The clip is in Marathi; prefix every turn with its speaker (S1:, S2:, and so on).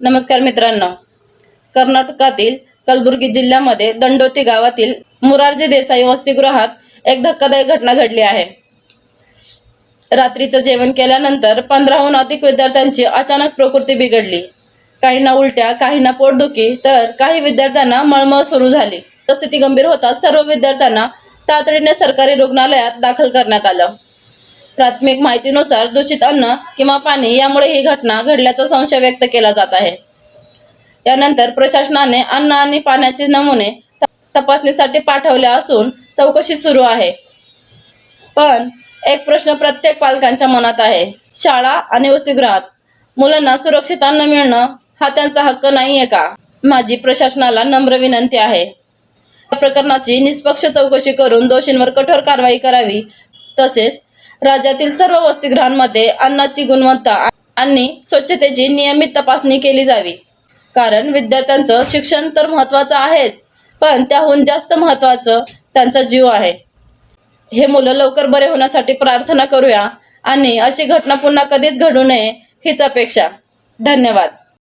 S1: नमस्कार मित्रांनो, कर्नाटकातील कलबुर्गी जिल्ह्यामध्ये दंडोती गावातील मुरारजी देसाई वसतिगृहात एक धक्कादायक घटना घडली आहे। रात्रीचं जेवण केल्यानंतर 15हून अधिक विद्यार्थ्यांची अचानक प्रकृती बिघडली। काहींना उलट्या, काहींना पोटदुखी तर काही विद्यार्थ्यांना मळमळ सुरू झाली। परिस्थिती गंभीर होताच सर्व विद्यार्थ्यांना तातडीने सरकारी रुग्णालयात दाखल करण्यात आलं। प्राथमिक माहितीनुसार दूषित अन्न किंवा पाणी यामुळे ही घटना घडल्याचा संशय व्यक्त केला जात आहे। यानंतर प्रशासनाने अन्न आणि पाण्याचे नमुने तपासणीसाठी पाठवले असून चौकशी सुरू आहे। पण एक प्रश्न प्रत्येक पालकांच्या मनात आहे, शाळा आणि वसतिगृहात मुलांना सुरक्षित अन्न मिळणं हा त्यांचा हक्क नाहीये का? माझी प्रशासनाला नम्र विनंती आहे, या प्रकरणाची निष्पक्ष चौकशी करून दोषींवर कठोर कारवाई करावी। तसेच राज्यातील सर्व वसतिगृहांमध्ये अन्नाची गुणवत्ता आणि स्वच्छतेची नियमित तपासणी केली जावी। कारण विद्यार्थ्यांचं शिक्षण तर महत्त्वाचं आहेच, पण त्याहून जास्त महत्त्वाचं त्यांचा जीव आहे। हे मुलं लवकर बरे होण्यासाठी प्रार्थना करूया आणि अशी घटना पुन्हा कधीच घडू नये हीच अपेक्षा। धन्यवाद।